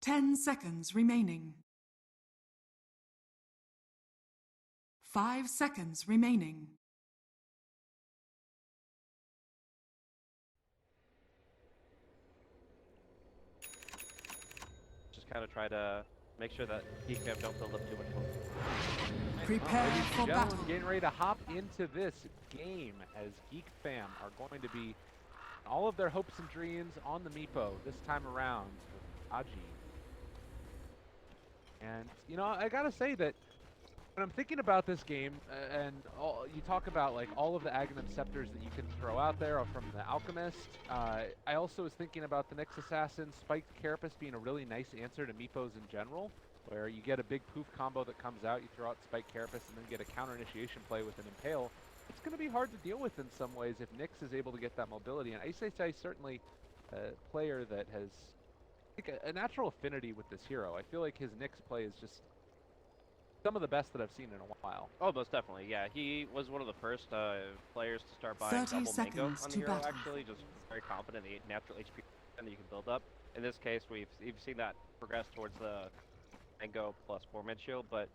10 seconds remaining. 5 seconds remaining. Just kind of try to make sure that Geek fam don't build up too much momentum. Prepare for battle. Getting ready to hop into this game as Geek fam are going to be all of their hopes and dreams on the Meepo this time around with Aji. And, you know, I gotta say that when I'm thinking about this game, you talk about like all of the Aghanim scepters that you can throw out there from the Alchemist. I also was thinking about the Nyx Assassin, Spiked Carapace being a really nice answer to Meepos in general, where you get a big poof combo that comes out, you throw out Spiked Carapace, and then get a counter initiation play with an Impale. It's going to be hard to deal with in some ways if Nyx is able to get that mobility, and Ice is certainly a player that has a natural affinity with this hero. I feel like his Nyx play is just some of the best that I've seen in a while. Oh, most definitely, yeah. He was one of the first players to start buying double mango on the hero, actually. Just very confident in the natural HP that you can build up. In this case, we've seen that progress towards the mango plus 4-man shield, but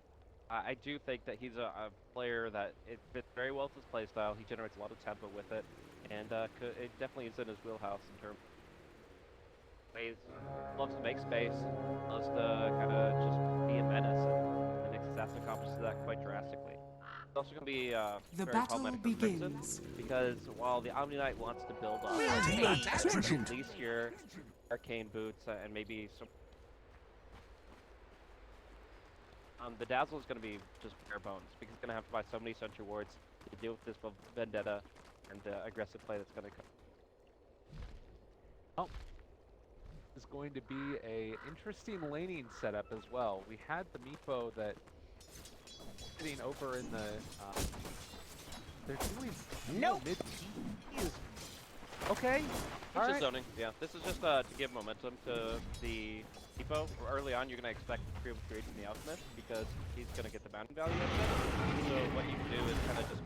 I do think that he's a player that it fits very well with his playstyle. He generates a lot of tempo with it, and it definitely is in his wheelhouse in terms of ways. Loves to make space, loves to kind of just be a menace, and Nyx Assassin accomplishes that quite drastically. It's also going to be the very battle problematic for begins. Crimson, because while the Omni Knight wants to build up, at least your arcane boots and maybe some. The Dazzle is going to be just bare bones, because he's going to have to buy so many Sentry Wards to deal with this Vendetta and aggressive play that's going to come. Oh, this is going to be a interesting laning setup as well. We had the Meepo that sitting over in the. They're doing mid. Okay. It's just zoning. Yeah, this is just to give momentum to the Meepo. Early on, you're going to expect to be able to create from the Alchemist because he's going to get the bounty value out of it. So what you can do is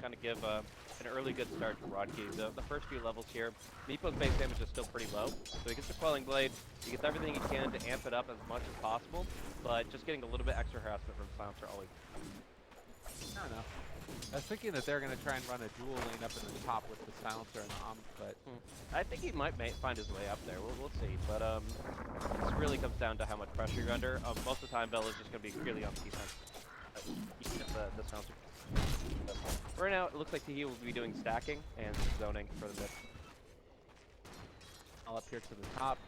kind of give an early good start to Rodkey. The first few levels here, Meepo's base damage is still pretty low, so he gets the Quelling Blade. He gets everything he can to amp it up as much as possible, but just getting a little bit extra harassment from Silencer always. I don't know. I was thinking that they're going to try and run a dual lane up in the top with the Silencer and the Omp, but I think he might find his way up there. We'll see. But this really comes down to how much pressure you're under. Most of the time, Bella's just going to be purely on defense. You can get the Silencer. Right now, it looks like he will be doing stacking and zoning for the mid. All up here to the top.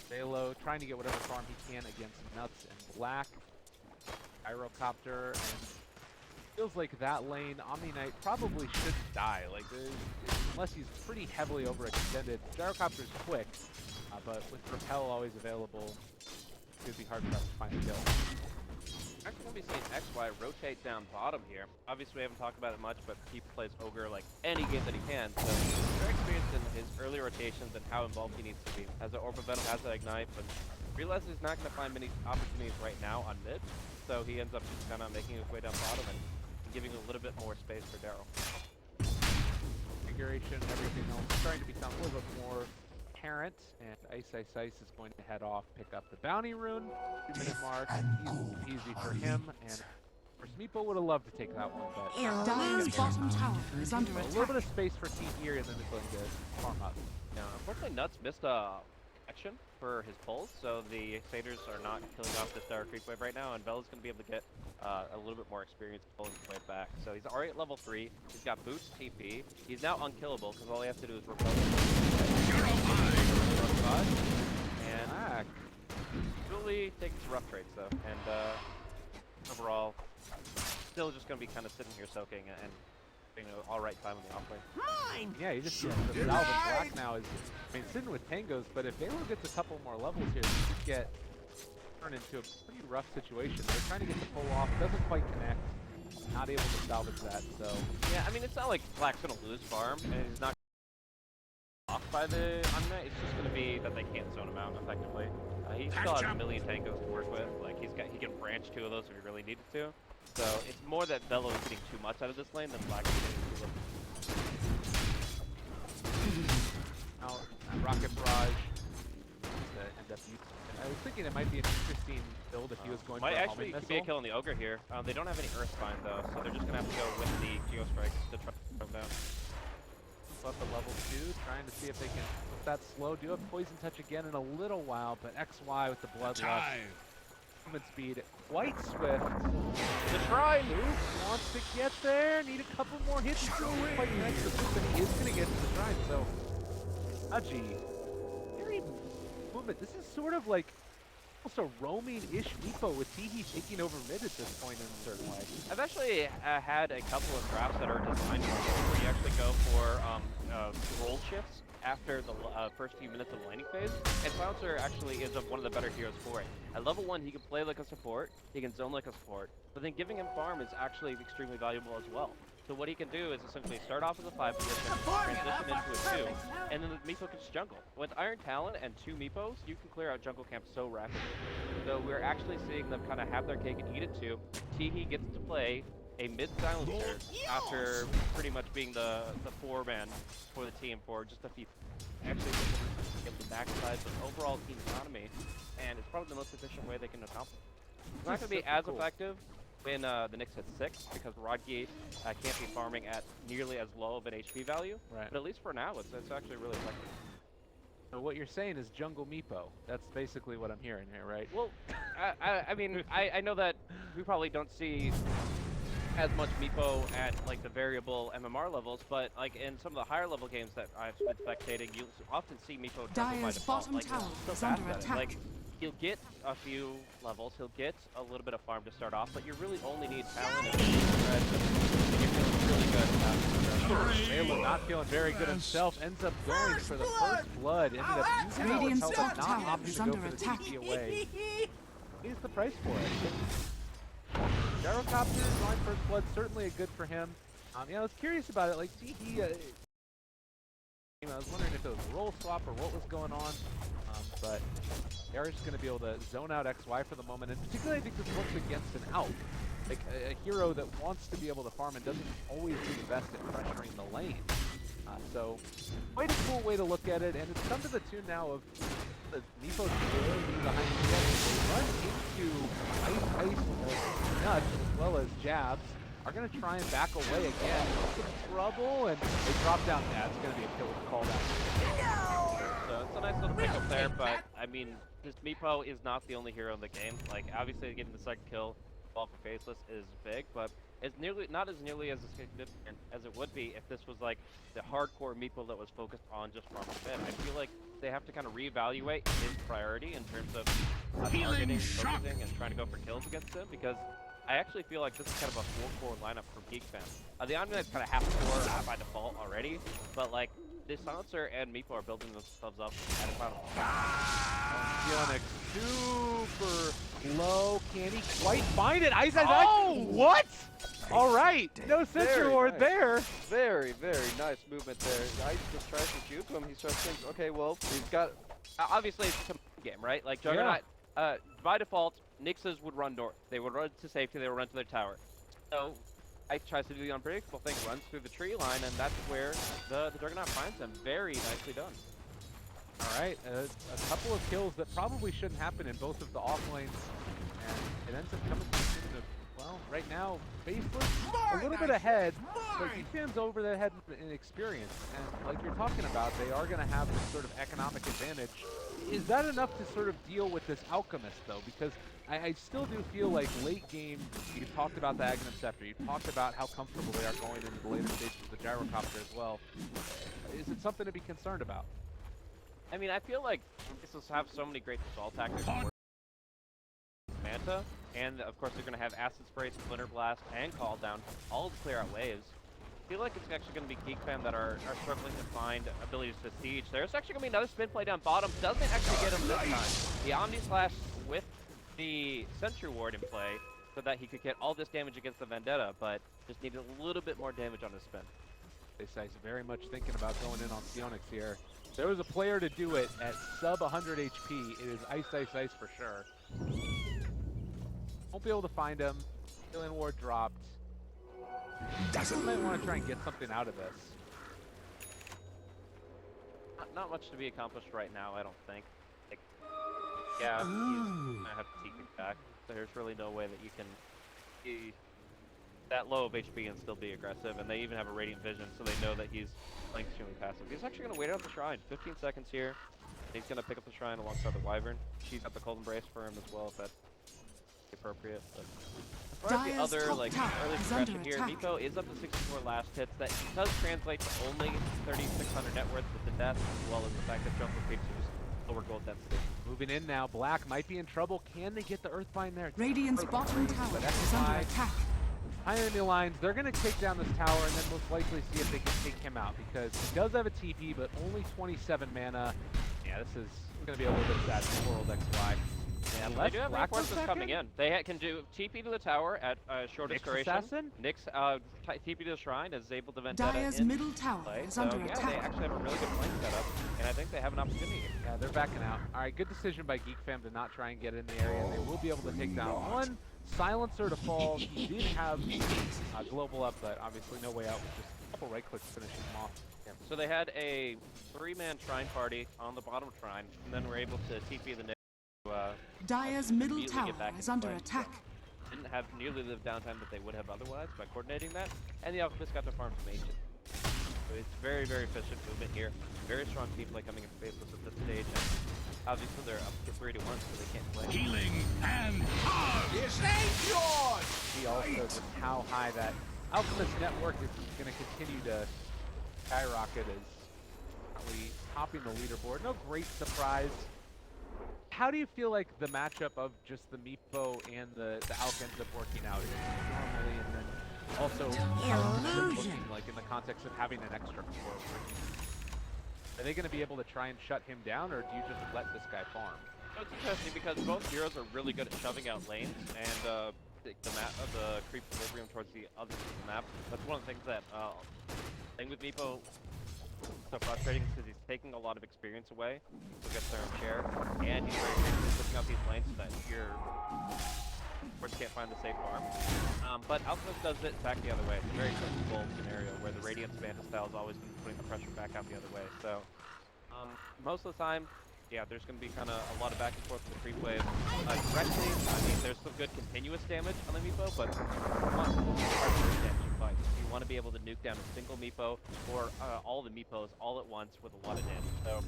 Velo trying to get whatever farm he can against Nuts and Black. Gyrocopter and. Feels like that lane, Omni Knight probably shouldn't die. Like, unless he's pretty heavily overextended. Gyrocopter's quick, but with Repel always available, it would be hard for us to find a kill. Actually, going to be seeing XY rotate down bottom here. Obviously, we haven't talked about it much, but he plays Ogre like any game that he can. So he's very experienced in his early rotations and how involved he needs to be. Has an Orb of Venom, has an Ignite, but realizes he's not going to find many opportunities right now on mid. So he ends up just kind of making his way down bottom and giving a little bit more space for Daryl. Configuration, everything else starting to become a little bit more apparent, and Ice is going to head off, pick up the bounty rune, 2-minute mark, easy for him, and of course Meepo would have loved to take that one, but Dire's bottom tower is under attack. A little bit of space for T here, and then it's going to farm up. Yeah, unfortunately Nuts missed a action for his pulls, so the Satyrs are not killing off this Dire Creep Wave right now, and Bella's going to be able to get a little bit more experience pulling the wave back. So he's already at level 3, he's got boots TP, he's now unkillable because all he has to do is repel and really takes rough trades though, and overall still just going to be kind of sitting here soaking and all right time on the off lane. Yeah, he just the Salvin Black now is, I mean, sitting with Tangos, but if Velo gets a couple more levels here, he could get turned into a pretty rough situation. They're trying to get the pull off, doesn't quite connect, not able to salvage that, so. Yeah, I mean, it's not like Black's going to lose farm, and he's not off by the Omni. It's just going to be that they can't zone him out effectively. He still has a million Tangos to work with. Like, he can branch 2 of those if he really needed to. So it's more that Velo is getting too much out of this lane than Black is getting too little. Now, Rocket Barrage to end deputy. And I was thinking it might be an interesting build if he was going might for a actually homing could be a missile. kill on the ogre here. They don't have any Earthbind though, so they're just gonna have to go with the Geo Strikes to try to throw them down. Up at level 2, trying to see if they can put that slow. Do have Poison Touch again in a little while, but XY with the Bloodlust. Movement speed quite swift. The Shrine! Luke wants to get there, need a couple more hits. He's quite connected to Luke, but he is going to get to the Shrine, so... Haji. Very movement. This is sort of like also roaming-ish Meepo with Teehee taking over mid at this point in a certain way. I've actually had a couple of drafts that are designed where you actually go for roll shifts after the first few minutes of the laning phase, and Silencer actually is one of the better heroes for it. At level 1, he can play like a support, he can zone like a support, but then giving him farm is actually extremely valuable as well. So what he can do is essentially start off as a 5 position, transition into a 2, and then the Meepo can just jungle. With Iron Talon and 2 Meepos, you can clear out jungle camp so rapidly. So we're actually seeing them kind of have their cake and eat it too. Teehee gets to play a mid-silencer after pretty much being the 4-man for the team for just a few. Actually able to backside the overall team economy, and it's probably the most efficient way they can accomplish it. It's not going to be as effective when the Nyx hit 6, because Rodgate can't be farming at nearly as low of an HP value, Right. but at least for now, it's actually really effective. So what you're saying is jungle Meepo. That's basically what I'm hearing here, right? Well, I mean, I know that we probably don't see as much Meepo at like the variable MMR levels, but like in some of the higher level games that I've been spectating, you often see Meepo jungle by Dire's default. bottom Like, tower so is fast under at it. attack. Like, he'll get a few levels, he'll get a little bit of farm to start off, but you really only need talent and spread to get feeling really good. Halo not feeling very good himself, ends up going for the first blood. Ended up using that Radiant's help, top not tower opting is to go under for the attack. TP away. He's the price for it. Gyrocopter, line first blood, certainly a good for him. Yeah, I was curious about it. Like, Teehee, I was wondering if it was a roll swap or what was going on. But they're just going to be able to zone out XY for the moment, and particularly I think this works against an out. Like a hero that wants to be able to farm and doesn't always do the best at pressuring the lane. So quite a cool way to look at it, and it's come to the tune now of the Meepo behind the net. They run into ice nuts as well as jabs. Are going to try and back away again. Some trouble, and they drop down. Yeah, it's going to be a killer call down. So it's a nice little pickup there, but I mean, this Meepo is not the only hero in the game. Like, obviously getting the second kill for Faceless is big, but it's not as nearly as significant as it would be if this was like the hardcore Meepo that was focused on just farming mid. I feel like they have to kind of reevaluate his priority in terms of targeting, focusing, and trying to go for kills against him, because I actually feel like this is kind of a 4-core lineup for Geek fans. The Omni's kind of half core by default already, but like, the Silencer and Meepo are building themselves up at a final. Phoenix super low. Can he quite find it? Ice. Oh! What? All right. No Sentry Ward nice. there. Very, very nice movement there. Ice just tries to juke him. He starts thinking, okay, well, he's got... Obviously, it's a game, right? Like, Juggernaut, by default, Nyxes would run north. They would run to safety, they would run to their tower. So, Ice tries to do the unpredictable thing, runs through the tree line, and that's where the Juggernaut finds him. Very nicely done. All right, a couple of kills that probably shouldn't happen in both of the off lanes, and it ends up coming to the tune of, well, right now, Faceless a little bit ahead, but Geekfan's over the head in experience, and like you're talking about, they are going to have this sort of economic advantage. Is that enough to sort of deal with this Alchemist, though? Because I still do feel like late game, you talked about the Aghanim Scepter, you talked about how comfortable they are going into the later stages of the Gyrocopter as well. Is it something to be concerned about? I mean, I feel like Faceless have so many great assault tactics for Manta, and of course they're going to have Acid Spray, Splinter Blast, and Call Down, all to clear out waves. I feel like it's actually going to be Geek fan that are struggling to find abilities to siege. There's actually going to be another spin play down bottom. Doesn't actually get him this time. The Omni Slash with the Sentry Ward in play so that he could get all this damage against the Vendetta, but just needed a little bit more damage on his spin. Face's very much thinking about going in on Sionix here. There was a player to do it at sub 100 HP. It is Ice, Ice, Ice for sure. Won't be able to find him. Healing Ward dropped. Might want to try and get something out of this. Not much to be accomplished right now, I don't think. Like, Yeah, he's gonna have to take it back. There's really no way that you can be that low of HP and still be aggressive, and they even have a Radiant Vision, so they know that he's playing extremely passive. He's actually gonna wait out the Shrine. 15 seconds here. He's gonna pick up the Shrine alongside the Wyvern. She's got the Cold Embrace for him as well, if that's appropriate. But as far as the other early progression here, Meepo is up to 64 last hits. That does translate to only 3,600 net worth with the death, as well as the fact that Jumper Creeps use lower gold density. Moving in now, Black might be in trouble. Can they get the Earthbind there? Radiant's bottom tower is under attack. High enemy lines, they're going to take down this tower and then most likely see if they can take him out, because he does have a TP, but only 27 mana. Yeah, this is going to be a little bit sad for World XY. Yeah, they do have reinforcements coming in. They can do TP to the tower at shortest duration. Assassin? Nyx TP to the Shrine is able to Vendetta Dire's middle tower is under attack. They actually have a really good flank setup, and I think they have an opportunity here. Yeah, they're backing out. All right, good decision by Geek Fam to not try and get in the area. They will be able to take down one silencer to fall. He did have global up, but obviously no way out with just a couple right clicks finishing him off. Yeah. So they had a 3-man Shrine party on the bottom Shrine, and then were able to TP the Nyx. Dire's middle tower is under attack. Didn't have nearly the downtime that they would have otherwise by coordinating that, and the Alchemist got to farm some ancient. So it's very, very efficient movement here. Very strong team play coming in Faceless at this stage, and obviously they're up to 3-1, so they can't play. Healing and hard. See also just how high that Alchemist network is going to continue to skyrocket as currently topping the leaderboard. No great surprise. How do you feel like the matchup of just the Meepo and the Alch ends up working out normally, and then also how it's looking like in the context of having an extra core working? Are they going to be able to try and shut him down, or do you just let this guy farm? So it's interesting because both heroes are really good at shoving out lanes and the creep equilibrium towards the other side of the map. That's one of the things that playing with Meepo so frustrating because he's taking a lot of experience away to get their own share, and he's very good at pushing out these lanes so that your course can't find the safe farm. But Alchemist does it back the other way. It's a very typical scenario where the Radiant Spanda style is always putting the pressure back out the other way. So most of the time, yeah, there's going to be kind of a lot of back and forth with the creep wave. Directly, I mean, there's some good continuous damage on the Meepo, but you want to be able to nuke down a single Meepo or all the Meepos all at once with a lot of damage. So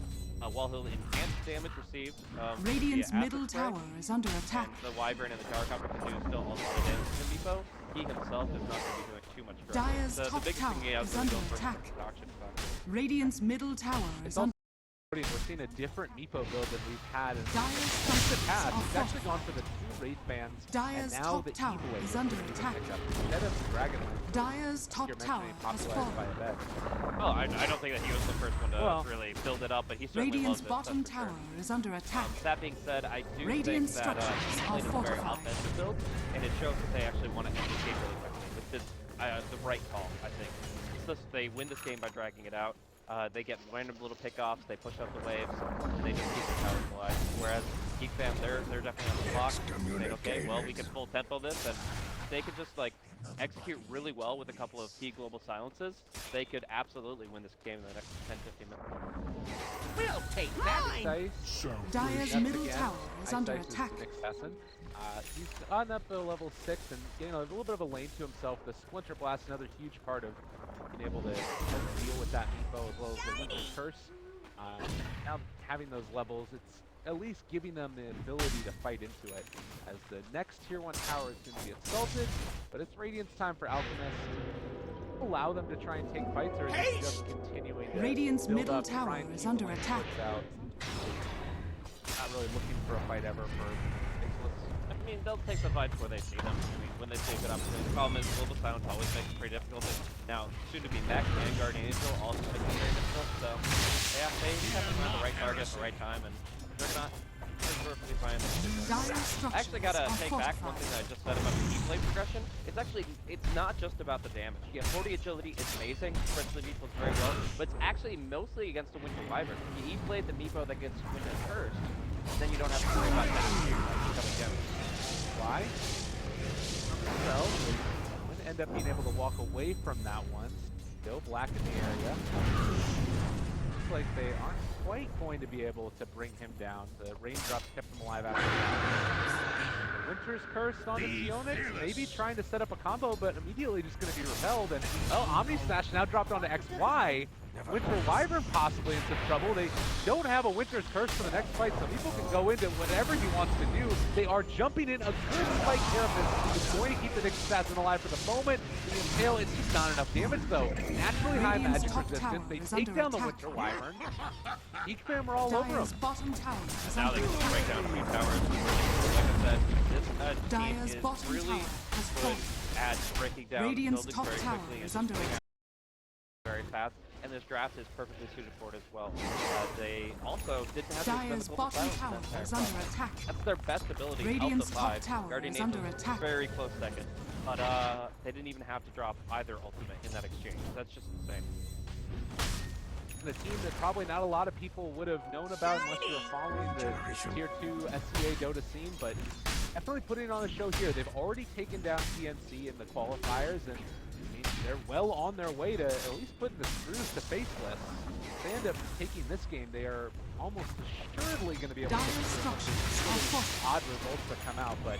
while he'll enhance damage received, Radiant's middle tower is under attack. And the Wyvern and the Tower Copter can do still a lot of damage to the Meepo. He himself is not going to be doing too much damage. Dire's top tower is under attack. Radiant's middle tower is under. We're seeing a different Meepo build than we've had in Dire's the past. He's actually gone for the 2 Wraith Bands, Dire's and now the top tower is under attack. Instead of Dragon. Dire's top tower has fallen. Well, I don't think that he was the first one to really build it up, but he certainly Radiant's loves it, bottom tower is under attack. That being said, I do Radiant think that structures he are played a very fortified. offensive build, and it shows that they actually want to end this game really quickly, which is the right call, I think. They win this game by dragging it out. They get random little pickoffs, they push up the waves, and they just keep the towers alive. Whereas Geek Fam, they're definitely on the block, saying, okay, well, we can full tempo this, and they could just like execute really well with a couple of key global silences. They could absolutely win this game in the next 10-15 minutes. We'll take that. Dire's middle tower is under attack. He's on up to level 6 and getting a little bit of a lane to himself. The Splinter Blast, another huge part of being able to deal with that Meepo as well as the Weaver Curse. Now having those levels, it's at least giving them the ability to fight into it. As the next tier 1 tower is going to be assaulted, but it's Radiant's time for Alchemist. Allow them to try and take fights, or is it just continuing to Radiant's build middle up, tower try and is keep under the lane attack. pushed out? Not really looking for a fight ever for Faceless. I mean, they'll take the fights where they see them. I mean, when they see a good opportunity. The problem is global silence always makes it pretty difficult. Now, soon to be Mech and Guardian Angel also makes it very difficult. So, yeah, they have to find the right target at the right time, and they're not perfectly fine. I actually gotta take back one thing that I just said about the E-Blade progression. It's not just about the damage. Yeah, 40 agility is amazing, especially Meepo very well, but it's actually mostly against the Winter Wyvern. You E-Blade the Meepo that gets Winter first, then you don't have to worry about that. Why? Well, would end up being able to walk away from that one. Still Black in the area. Looks like they aren't quite going to be able to bring him down. The raindrops kept him alive after that. Winter's Curse on the Phoenix, maybe trying to set up a combo, but immediately just going to be repelled. And Omni Smash now dropped onto XY. Winter Wyvern possibly in some trouble. They don't have a Winter's Curse for the next fight, so people can go into whatever he wants to do. They are jumping in a good spike carapace. It's going to keep the Nyx assassin alive for the moment. The Impale, it's just not enough damage though. Naturally high magic resistance. They take down the Winter Wyvern. Geek fam are all over him. Bottom tower is Now under they can attack. break down 3 towers. Like I said, this team Dire's is bottom really tower has good fallen. at breaking down Radiant's buildings top very tower quickly is and under just attack. very fast. And this draft is perfectly suited for it as well. They also didn't have to Dire's expend the bottom silence tower in that is entire under process. attack. That's their best ability Radiant's of the top 5. tower Guardian is under Angel, attack. very close second. But they didn't even have to drop either ultimate in that exchange. That's just insane. The team that probably not a lot of people would have known about unless you were following the Tier 2 SCA Dota scene, but definitely putting it on the show here. They've already taken down TNC in the qualifiers, and I mean, they're well on their way to at least putting the screws to Faceless. If they end up taking this game, they are almost assuredly going to be able to Dire get structures are fortified. odd results that come out, but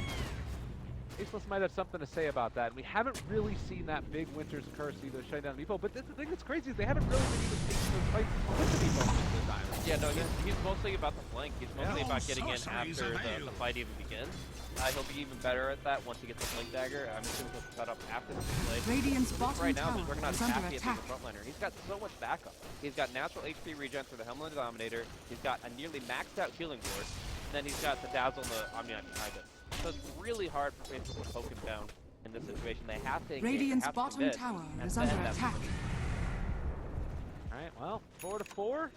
Faceless might have something to say about that. And we haven't really seen that big Winter's Curse either shutting down Meepo, but the thing that's crazy is they haven't really been even taking those fights with the Meepo most of the time. Yeah, no, he's mostly about the flank. He's mostly about getting in after the fight even begins. He'll be even better at that once he gets the Blink Dagger. I'm assuming he'll set up after the blade. Radiant's bottom Right now, tower he's working on is under Taffy as attack. the frontliner. He's got so much backup. He's got natural HP regen through the Helmland Dominator. He's got a nearly maxed out healing ward. And then he's got the Dazzle and the Omni-Knife behind it. So it's really hard for Facebook to poke him down in this situation. They have to engage, Radiant's they have to bottom commit, tower and is then under that's attack. when All right, well, 4-4.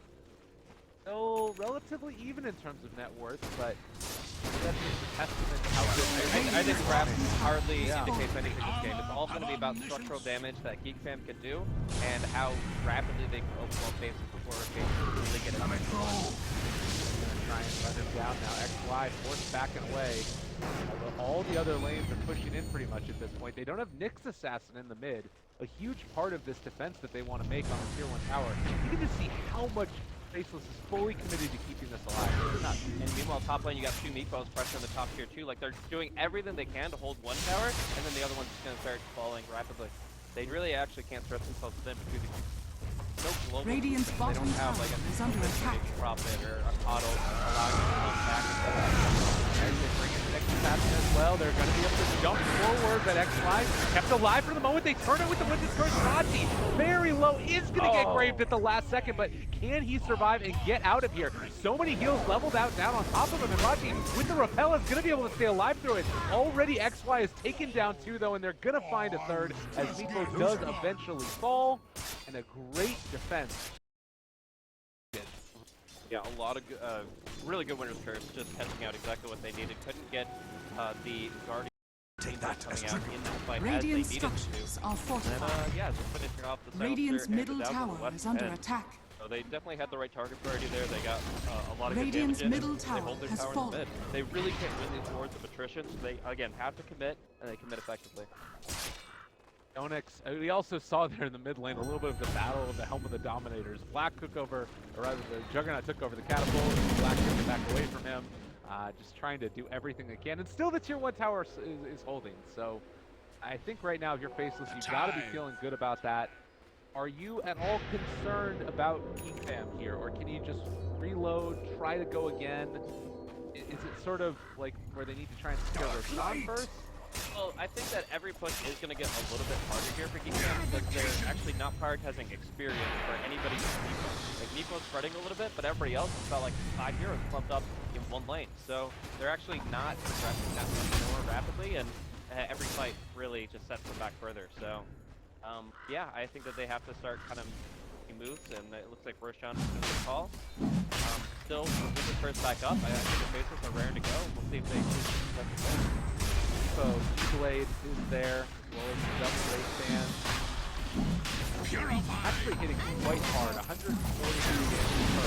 Still relatively even in terms of net worth, but that's just a testament to how good I think Rapid hardly Yeah. indicates anything in this game. It's all going to be about structural damage that Geek Fam can do and how rapidly they can overwhelm faces before faces really get it. Gonna try and run him down now. XY forced back and away. Although all the other lanes are pushing in pretty much at this point. They don't have Nyx Assassin in the mid. A huge part of this defense that they want to make on the Tier 1 tower. You can just see how much Faceless is fully committed to keeping this alive. It's nuts. And meanwhile, top lane, you got 2 meatballs pressuring the top tier 2. Like, they're doing everything they can to hold one tower, and then the other one's just going to start falling rapidly. They really actually can't stretch themselves thin because no global. Radiant's They bottom don't have tower like is under attack. Profit or a coddle allowing them to come back and As they bring in the Nyx Assassin as well, they're going to be able to jump forward, but XY kept alive for the moment. They turn it with the Winter's Curse. Raji, very low, is going to get graved at the last second, but can he survive and get out of here? So many heals leveled out down on top of him, and Raji, with the repel, is going to be able to stay alive through it. Already XY is taken down 2, though, and they're going to find a third as Meepo does eventually fall, and a great defense. Yeah, a lot of really good Winter's Curse, just testing out exactly what they needed. Couldn't get the Guardian coming out in this fight Radiant as they needed structures to. are And fortified. yeah, just finishing off the Radiant's Silencer and middle the Dazzle on the tower left is under end. attack. So they definitely had the right target priority there. They got a lot of Radiant's good damage in. middle They tower hold their has tower in fallen. the mid. They really can't win these wars of attrition, so they, again, have to commit, and they commit effectively. Onyx, we also saw there in the mid lane a little bit of the battle of the Helm of the Dominators. Black took over, or rather the Juggernaut took over the catapult, and Black took it back away from him, just trying to do everything they can. And still the Tier 1 tower is holding, so I think right now if you're Faceless, you've got to be feeling good about that. Are you at all concerned about Geek Fam here, or can you just reload, try to go again? Is it sort of like where they need to try and secure their shot first? Well, I think that every push is going to get a little bit harder here for Geek Fam because they're actually not prioritizing experience for anybody but Meepo. Like, Meepo's spreading a little bit, but everybody else is about like 5 heroes clumped up in one lane. So they're actually not progressing that much more rapidly, and every fight really just sets them back further. So, yeah, I think that they have to start kind of making moves, and it looks like Roshan is going to call. Still, Winter's Curse back up. I think the Faceless are raring to go. We'll see if they choose to So E-Blade is there, as well as the double race band. Actually hitting quite hard, 142 damage per.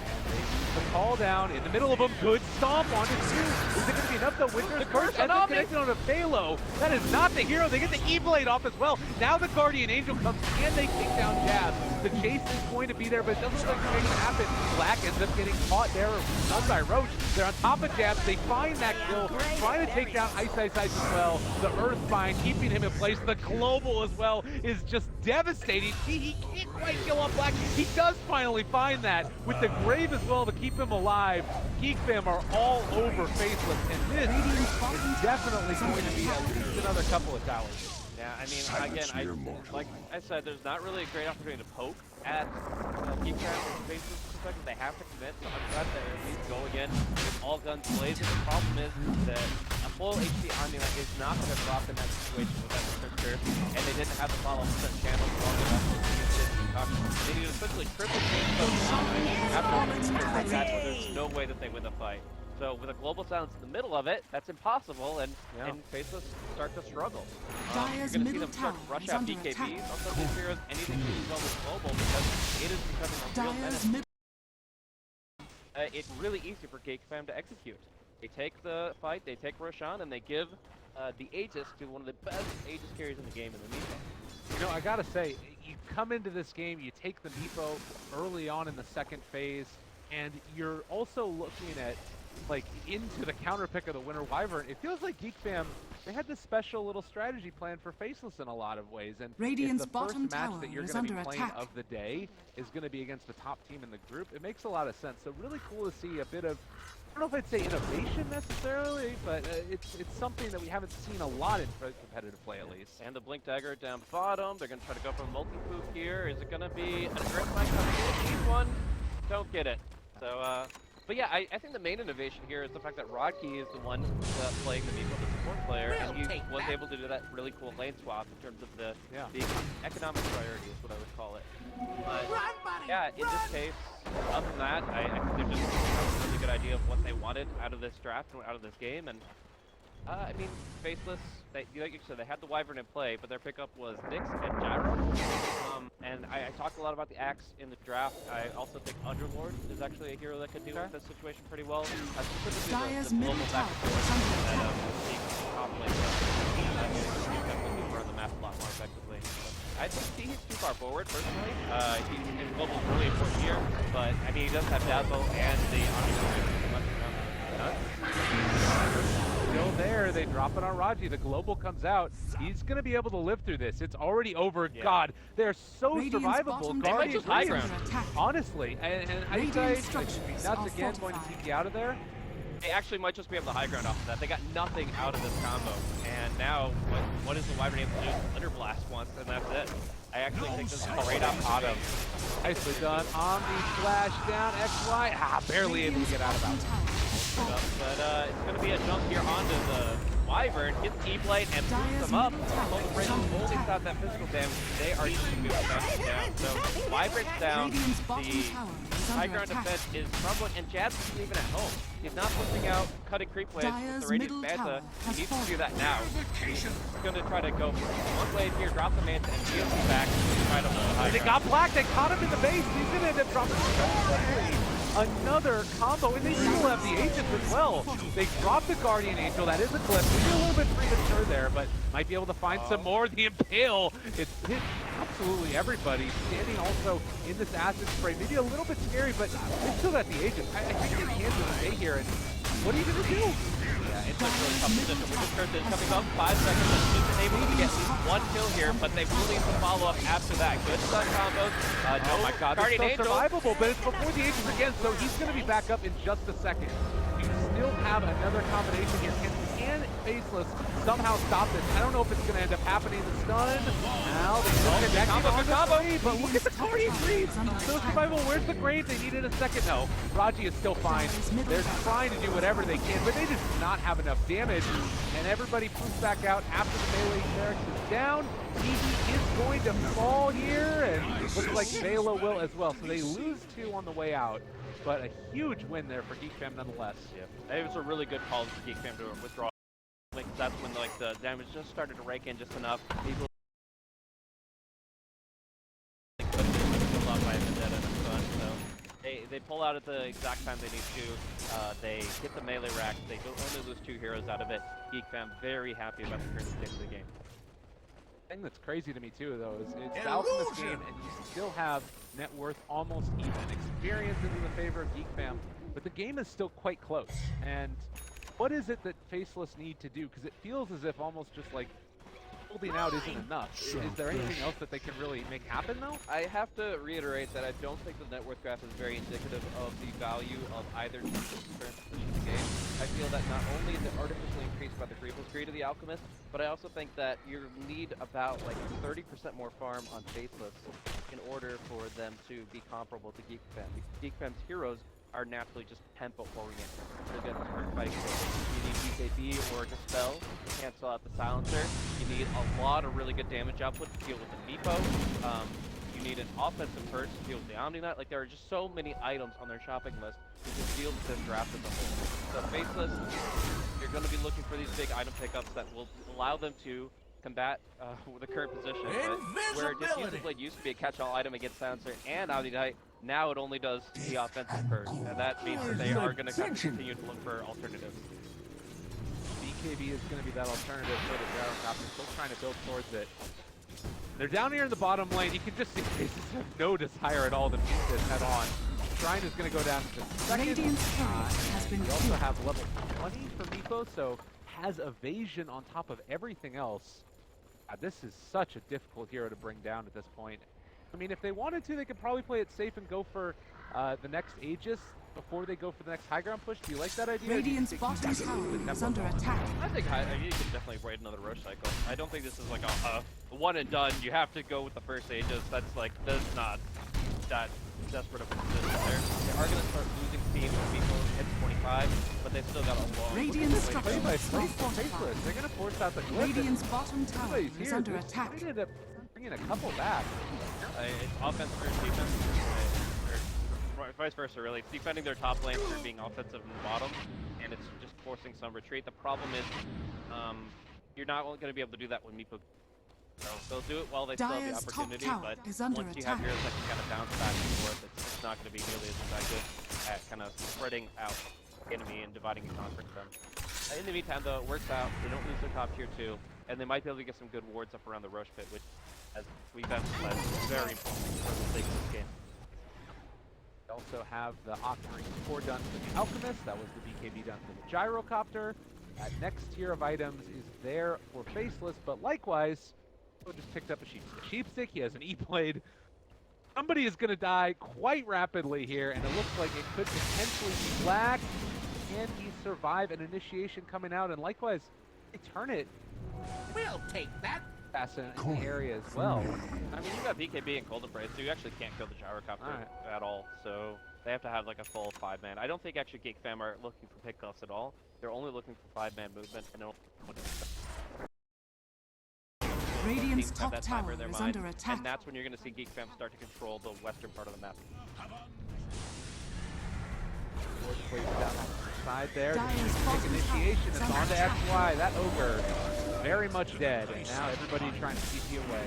And they use the call all down in the middle of them. Good stomp onto 2. Is it going to be enough though? Winter's Curse and disconnected on a Phalo. That is not the hero. They get the E-Blade off as well. Now the Guardian Angel comes. Can they take down Jazz? The chase is going to be there, but it doesn't look like it's going to happen. Black ends up getting caught there, done by Roach. They're on top of Jazz. They find that kill, trying to take down Ice as well. The Earthbind keeping him in place. The Global as well is just devastating. He can't quite kill off Black. He does finally find that with the Grave as well to keep him alive. Geek fam are all over Faceless, and this is definitely going to be at least another couple of towers. Yeah, I mean, again, like I said, there's not really a great opportunity to poke at Geek from Faceless perspective. They have to commit, so I'm glad they at least go again with all guns blazing. The problem is that a full HP Omni is not going to drop in that situation with that Curse, and they didn't have the follow-up channels long enough to use this concoction. They need to essentially triple after that, where there's no way that they win the fight. So with a global silence in the middle of it, that's impossible, and Faceless start to struggle. You're going to see them start to rush out BKBs on some of these heroes, anything to resolve with global, because it is becoming a real menace. It's really easy for Geek fam to execute. They take the fight, they take Roshan, and they give the Aegis to one of the best Aegis carries in the game in the Meepo. You know, I gotta say, you come into this game, you take the Meepo early on in the second phase, and you're also looking at like into the counter pick of the Winter Wyvern. It feels like Geek fam, they had this special little strategy plan for Faceless in a lot of ways, and Radiant's if the first bottom match tower that you're is going to be under playing attack. of the day is going to be against the top team in the group, it makes a lot of sense. So really cool to see a bit of, I don't know if I'd say innovation necessarily, but it's something that we haven't seen a lot in competitive play at least. And the Blink Dagger down bottom. They're going to try to go for a multi-poop here. Is it going to be an Earthbind coming in? Each one? Don't get it. So, but yeah, I think the main innovation here is the fact that Rodkey is the one playing the Meepo, the support player, and he was able to do that really cool lane swap in terms of the economic priority is what I would call it. But yeah, in this case, other than that, I think they just have a really good idea of what they wanted out of this draft and out of this game, and I mean, Faceless, like you said, they had the Wyvern in play, but their pickup was Nyx and Gyro. And I talked a lot about the Axe in the draft. I also think Underlord is actually a hero that could deal with this situation pretty well. Specifically the global back and forth that being top lane, run the map a lot more effectively. I think he's too far forward, personally. His global is really important here, but I mean, he does have Dazzle and the Underlord. Still there, they drop it on Raji. The global comes out. He's going to be able to live through this. It's already over. Yeah. God, they're so survivable. They might just high ground. Honestly, and I say, nuts again going to keep you out of there. They actually might just be able to high ground off of that. They got nothing out of this combo. And now, what is the Wyvern able to do? Underblast once, and that's it. I actually think this is straight up auto. Nicely done. Omni flash down, XY. Barely able to get out of that. But it's going to be a jump here onto the Wyvern, hits E-Blade and boosts them up. Both only stop that physical damage. They are just going to be down. So Wyvern's down. The high ground defense is crumbling, and Jazz isn't even at home. He's not pushing out cutting creep waves with the Radiant Manta. He needs to do that now. He's going to try to go for one wave here, drop the Manta, and heal him back to try to hold the high ground. They got Black, they caught him in the base. He's going to end up dropping another combo, and they still have the Aegis as well. They drop the Guardian Angel, that is a clip. Maybe a little bit premature there, but might be able to find some more. The Impale, it's hit absolutely everybody. Standing also in this acid spray, maybe a little bit scary, but they still got the Aegis. I think their hands in the day here, and what are you going to do? Yeah, it's a really tough position. Winter's Curse is coming up 5 seconds, and he's able to get at least one kill here, but they will need to follow up after that. Good stun combos. Oh my God, they're Guardian still Angel. survivable, but it's before the Aegis again, so he's going to be back up in just a second. You still have another combination here. Can Faceless somehow stop this? I don't know if it's going to end up happening. The stun. Now they connect on the Grave, but look at the Guardian Grave. So survival, where's the Grave? They needed a second. No, Raji is still fine. They're trying to do whatever they can, but they just do not have enough damage. And everybody pulls back out after the melee barracks is down. DB is going to fall here, and looks like Vela will as well. So they lose 2 on the way out. But a huge win there for Geek fam nonetheless. Yeah, it was a really good call for Geek fam to withdraw. Like that's when like the damage just started to rake in just enough. People by Vendetta and stun, so they pull out at the exact time they need to. They hit the melee rack. They don't only lose 2 heroes out of it. Geek fam very happy about the current state of the game. The thing that's crazy to me too, though, is it's the Alchemist game, and you still have net worth almost even. Experience is in the favor of Geek fam, but the game is still quite close. And what is it that Faceless need to do? Because it feels as if almost just like holding out isn't enough. Is there anything else that they can really make happen, though? I have to reiterate that I don't think the net worth graph is very indicative of the value of either team's current position in the game. I feel that not only is it artificially increased by the Creeple's Greed of the Alchemist, but I also think that you need about like 30% more farm on Faceless in order for them to be comparable to Geek Fam. Geek Fam's heroes are naturally just tempo oriented. They're going to start fighting. You need BKB or Dispel to cancel out the silencer. You need a lot of really good damage output to deal with the Meepo. You need an offensive burst to deal with the Omni-Knight. Like, there are just so many items on their shopping list to just deal with this draft as a whole. So Faceless, you're going to be looking for these big item pickups that will allow them to combat the current position. But where Diffusing Blade used to be a catch-all item against Silencer and Omni-Knight, now it only does the offensive burst, and that means that they are going to continue to look for alternatives. BKB is going to be that alternative for the Gyrocopter, still trying to build towards it. They're down here in the bottom lane. You can just see Faces have no desire at all to beat this head on. Shrine is going to go down to second. Radiant's turret has been We also have level 20 for Meepo, so has evasion on top of everything else. This is such a difficult hero to bring down at this point. I mean, if they wanted to, they could probably play it safe and go for the next Aegis before they go for the next high ground push. Do you like that idea? Radiant's bottom tower is under attack. I think you can definitely wait another Roche cycle. I don't think this is like a one and done. You have to go with the first Aegis. That's like, that's not that desperate of a position there. They are going to start losing steam when people hit 25, but they've still got a long Radiant structures Play by are Faceless. fortified. They're going to force out the Glyph. Radiant's bottom tower Everybody's is here. under They attack. ended up bringing a couple back. It's offense versus defense, or vice versa really. It's defending their top lane through being offensive in the bottom, and it's just forcing some retreat. The problem is, you're not going to be able to do that when Meepo. So they'll do it while they still have the Dire's top opportunity, tower but is under once you have attack. heroes that can kind of bounce back and forth, it's not going to be nearly as effective at kind of spreading out the enemy and dividing and conquering them. In the meantime, though, it works out. They don't lose their top tier 2, and they might be able to get some good wards up around the Roche pit, which, as we've emphasized, is very important for the sake of this game. We also have the Octarine core done for the Alchemist. That was the BKB done for the Gyrocopter. That next tier of items is there for Faceless, but likewise, we just picked up a Sheepstick. He has an E-Blade. Somebody is going to die quite rapidly here, and it looks like it could potentially be Black. Can he survive an initiation coming out? And likewise, they turn it We'll take that. fast in the area as well. I mean, you got BKB and Cold Embrace, so you actually can't kill the Gyrocopter at all. So they have to have like a full 5-man. I don't think actually Geek fam are looking for pickoffs at all. They're only looking for 5-man movement, and Radiant's teams have top that timer tower in their is mind, under attack. and that's when you're going to see Geek fam start to control the western part of the map. Down on the side there. Dire's Big bottom initiation. tower is It's under on to attack. XY. That ogre very much dead, and now everybody trying to CP away.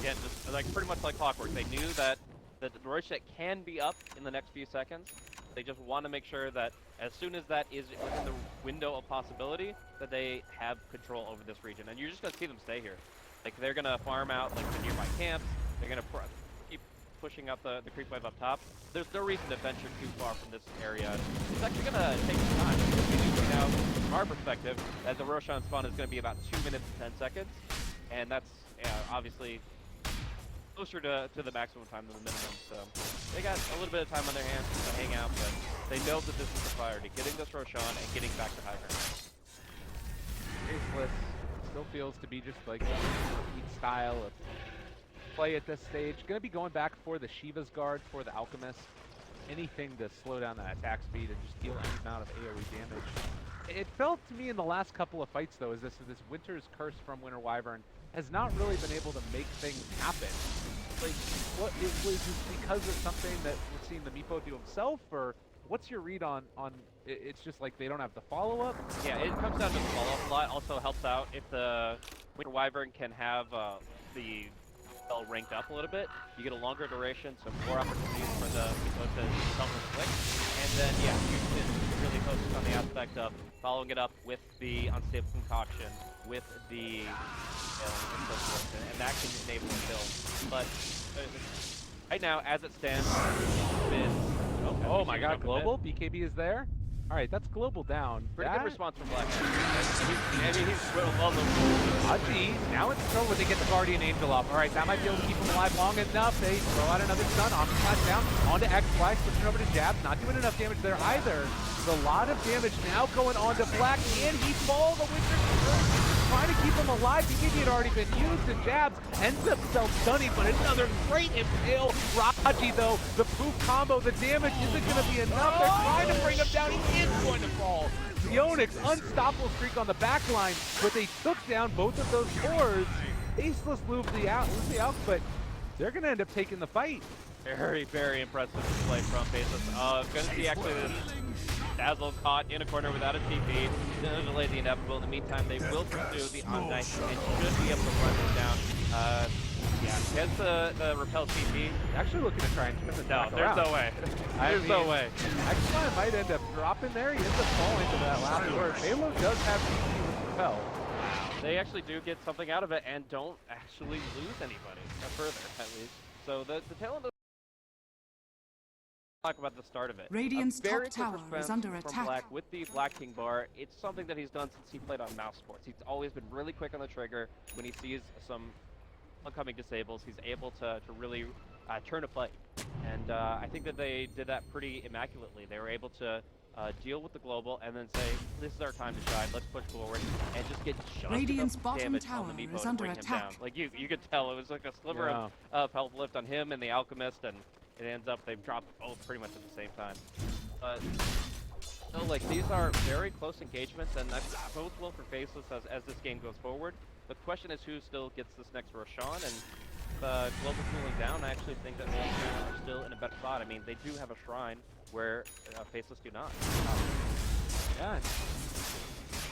Again, just like pretty much like clockwork. They knew that the Roche set can be up in the next few seconds. They just want to make sure that as soon as that is within the window of possibility, that they have control over this region. And you're just going to see them stay here. Like, they're going to farm out like the nearby camps. They're going to keep pushing up the creep wave up top. There's no reason to venture too far from this area. It's actually going to take some time. Because we do now, from our perspective, that the Roshan spawn is going to be about 2 minutes and 10 seconds. And that's obviously closer to the maximum time than the minimum. So they got a little bit of time on their hands to hang out, but they know that this is the priority, getting this Roshan and getting back to high ground. Faceless still feels to be just like a repeat style of play at this stage. Going to be going back for the Shiva's Guard, for the Alchemist. Anything to slow down that attack speed and just deal any amount of AoE damage. It felt to me in the last couple of fights, though, as this Winter's Curse from Winter Wyvern has not really been able to make things happen. Like, what was this because of something that we're seeing the Meepo do himself, or what's your read on it's just like they don't have the follow-up? Yeah, it comes down to the follow-up a lot. Also helps out if the Winter Wyvern can have the spell ranked up a little bit. You get a longer duration, so more opportunities for the Miko to self-inflict. And then, yeah, you can really focus on the aspect of following it up with the unstable concoction, with the and so forth, and that can enable a kill. But right now, as it stands, oh my god, global? BKB is there? Alright, that's global down. Pretty good response from Black. Maybe he's Aji, now it's trouble when they get the Guardian Angel off. Alright, that might be able to keep him alive long enough. They throw out another stun, Omni-Slash down, onto X-Fly, switching over to Jabs, not doing enough damage there either. There's a lot of damage now going on to Black, and he falls, the Winter trying to keep him alive. BKB had already been used, and Jabs ends up self-stunning, but another great impale. Raji, though, the poof combo, the damage isn't going to be enough. They're trying to bring him down. He is going to fall. The Onyx, unstoppable streak on the back line, but they took down both of those cores. Faceless lose the out, but they're going to end up taking the fight. Very, very impressive display from Faceless. Going to see actually this Dazzle caught in a corner without a TP. Going to delay the inevitable. In the meantime, they will pursue the Omni and should be able to run him down. Yeah, gets the repel TP. Actually looking to try and turn it No, there's no way. There's no way. X-Fly might end up dropping there. He ends up falling to that last word. Halo does have TP with repel. They actually do get something out of it and don't actually lose anybody further, at least. So the tail end of talk about the start of it. Radiant's top tower is under from attack. Black with the Black King bar. It's something that he's done since he played on mouse sports. He's always been really quick on the trigger. When he sees some oncoming disables, he's able to really turn a fight. And I think that they did that pretty immaculately. They were able to deal with the global and then say, this is our time to shine, let's push forward, and just get Radiant's enough bottom damage tower on the Meepo is to under bring him attack. down. Like you could tell it was like a sliver of health lift on him and the Alchemist, and it ends up they've dropped both pretty much at the same time. So like these are very close engagements, and that's both well for Faceless as this game goes forward. The question is who still gets this next Roshan, and global cooling down, I actually think that Faceless are still in a better spot. I mean, they do have a shrine where Faceless do not. Yeah.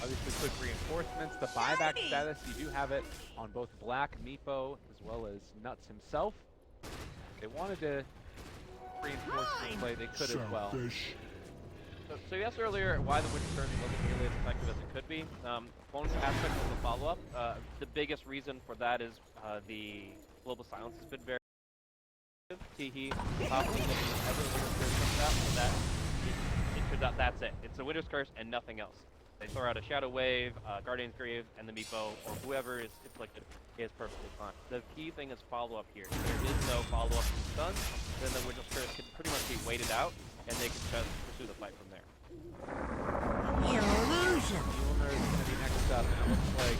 Obviously quick reinforcements, the buyback status, you do have it on both Black, Meepo, as well as Nuts himself. They wanted to reinforce the play, they could as well. So you asked earlier why the Winter Surge wasn't nearly as effective as it could be. One aspect of the follow-up, the biggest reason for that is the global silence has been very effective. Teehee, possibly looking at every Winter Curse comes out, so that it turns out that's it. It's a Winter's Curse and nothing else. They throw out a Shadow Wave, Guardian's Grave, and the Meepo, or whoever is afflicted, is perfectly fine. The key thing is follow-up here. If there is no follow-up from stuns, then the Winter's Curse can pretty much be waited out, and they can just pursue the fight from there. Illusion. Mjolnir is going to be next up, and it looks like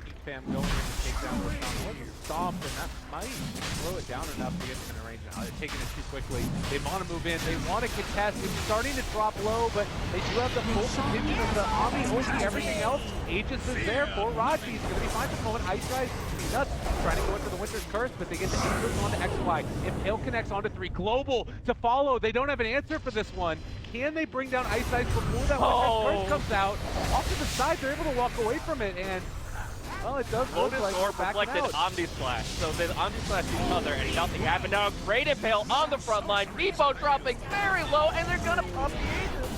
Geek Fam going in to take down Roshan. Wasn't stopped, and that might slow it down enough to get them in range. Now they're taking it too quickly. They want to move in. They want to contest. It's starting to drop low, but they do have the full contingent of the Omni, ulti, everything else. Aegis is there for Raji. He's going to be fine for the moment. Ice Rise, Nuts trying to go into the Winter's Curse, but they get the Aegis onto X-Fly. Impale connects onto 3. Global to follow. They don't have an answer for this one. Can they bring down Ice Ice before that Winter's Curse comes out? Off to the side, they're able to walk away from it, and well, it does look like we're backing out. Omni Slash. So they Omni Slash each other, and nothing happened. Now, great Impale on the front line. Meepo dropping very low, and they're gonna pop the Aegis.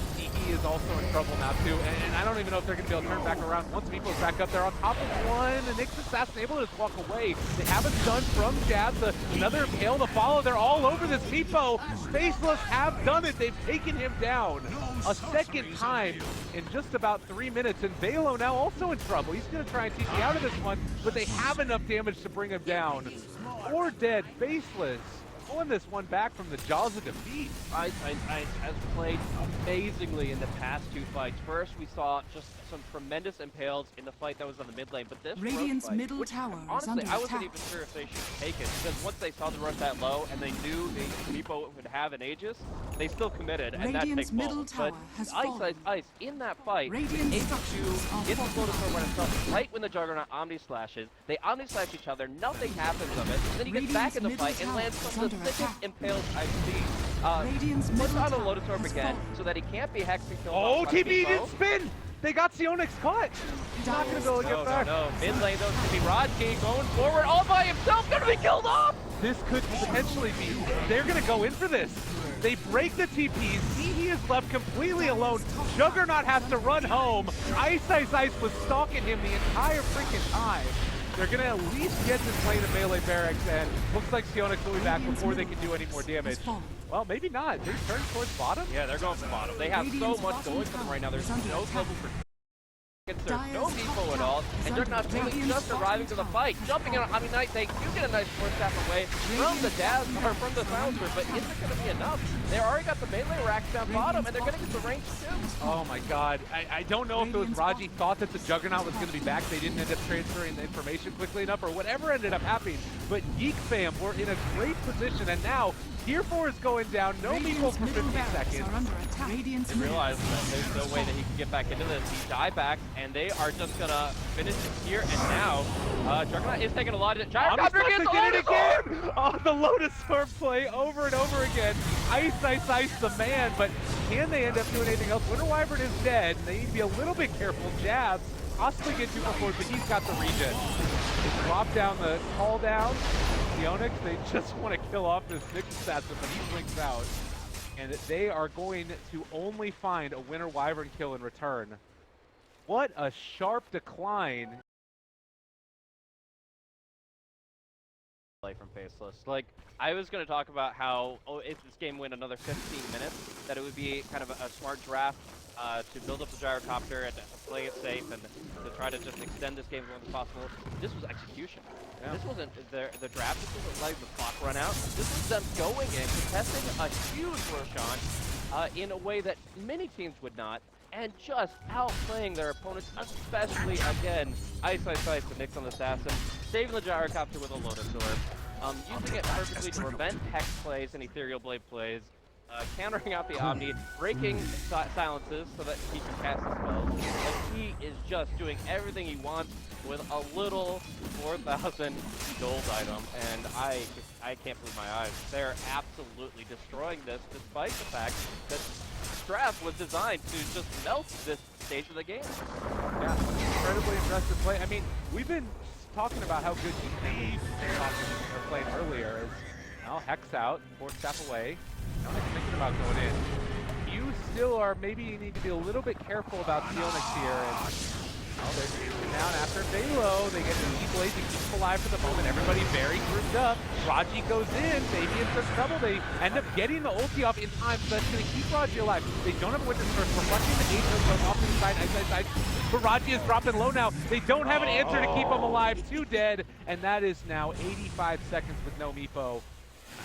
He is also in trouble now too, and I don't even know if they're going to be able to turn back around. Once Meepo's back up there on top of one, the Nyx Assassin able to just walk away. They have a stun from Jabs, another Impale to follow. They're all over this Meepo. Faceless have done it. They've taken him down a second time in just about 3 minutes, and Velo now also in trouble. He's going to try and TP out of this one, but they have enough damage to bring him down. Or dead, Faceless. Pulling this one back from the jaws of defeat. I has played amazingly in the past 2 fights. First, we saw just some tremendous impales in the fight that was on the mid lane, but this Radiant's fight, middle which, tower is honestly, under I wasn't attack. even sure if they should take it, because once they saw the rush that low and they knew the Meepo would have an Aegis, they still committed, and that takes Radiant's middle balls. tower But has Ice fallen. Ice in that fight, Radiant able structures to are get the flow to fortified. run itself right when the Juggernaut Omni slashes. They Omni slash each other, nothing happens of it. Then he gets back in the Radiant's fight and middle lands tower some of the is under thickest attack. impales I've seen. Radiant's Puts middle on a tower Lotus Orb has again fallen. so that he can't be hexed and killed Oh, off by TP Meepo. didn't spin! They got Sionix caught. He's not going to be able to get back. No. Mid lane, though, it's going to be Rodkey going forward all by himself, going to be killed off. This could potentially be. They're going to go in for this. They break the TPs. He is left completely alone. Juggernaut has to run home. Ice was stalking him the entire freaking time. They're going to at least get this lane of melee barracks, and looks like Sionix will be back before they can do any more damage. Well, maybe not. They're turning towards bottom? Yeah, they're going for bottom. They have so much going for them right now. There's no global for there's no depot at all, and Juggernaut's really just arriving to the fight, jumping in. I mean, they do get a nice force staff away from the or from the silencer, but is it going to be enough? They already got the melee racks down bottom, and they're going to get the range too. Oh my god, I don't know if it was Raji thought that the Juggernaut was going to be back, they didn't end up transferring the information quickly enough, or whatever ended up happening, but Geek fam were in a great position, and now Tier 4 is going down, no Meeple for 50 seconds. They realize that there's no way that he can get back into this. He die back, and they are just gonna finish this here. And now, Juggernaut is taking a lot of Gyrocopter gets the Lotus Orb! Oh, the Lotus Orb play over and over again. Ice the man, but can they end up doing anything else? Winter Wyvern is dead. They need to be a little bit careful. Jabs possibly get 2 for 4, but he's got the regen. They drop down the call down. Sionix, they just want to kill off this Nyx assassin, but he blinks out. And they are going to only find a Winter Wyvern kill in return. What a sharp decline. Play from Faceless. Like, I was going to talk about how, if this game went another 15 minutes, that it would be kind of a smart draft to build up the Gyrocopter and to play it safe and to try to just extend this game as long as possible. This was execution. Yeah. This wasn't the draft. This wasn't letting the clock run out. This was them going in, contesting a huge Roshan in a way that many teams would not, and just outplaying their opponents, especially, again, Ice the Nyx on the Assassin, saving the Gyrocopter with a Lotus Orb, using it perfectly to prevent Hex plays and Ethereal Blade plays, countering out the Omni, breaking silences so that he can cast his spells. Like, he is just doing everything he wants with a little 4,000 gold item, and I can't believe my eyes. They're absolutely destroying this, despite the fact that draft was designed to just melt this stage of the game. Yeah, incredibly impressive play. I mean, we've been talking about how good he were playing earlier. Now Hex out, force staff away. Now he's thinking about going in. You still are, maybe you need to be a little bit careful about Sionix here. And they're down after Velo. They get the E-Blade to keep them alive for the moment. Everybody very grouped up. Raji goes in. Maybe in some trouble. They end up getting the ulti off in time, so that's going to keep Raji alive. They don't have a Witness First. Reflecting the Age of off to the side, side. But Raji is dropping low now. They don't have an answer to keep him alive. 2 dead. And that is now 85 seconds with no Meepo.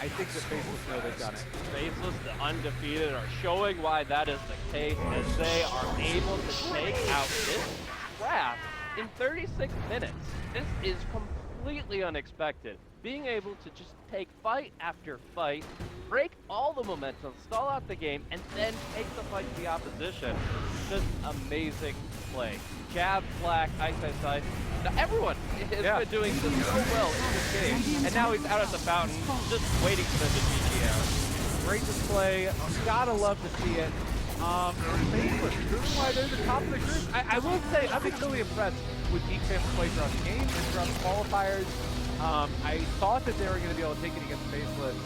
I think the Faceless know they've done it. Faceless, the undefeated, are showing why that is the case, as they are able to take out this draft in 36 minutes. This is completely unexpected. Being able to just take fight after fight, break all the momentum, stall out the game, and then take the fight to the opposition. Just amazing play. Jab, Black, Ice. Now everyone has been doing this so well in this game, and now he's out at the fountain, just waiting for them to GG out. Great display. Gotta love to see it. Faceless, proving why they're the top of the group. I will say, I've been really impressed with Geek fans play throughout the game and throughout the qualifiers. I thought that they were going to be able to take it against Faceless.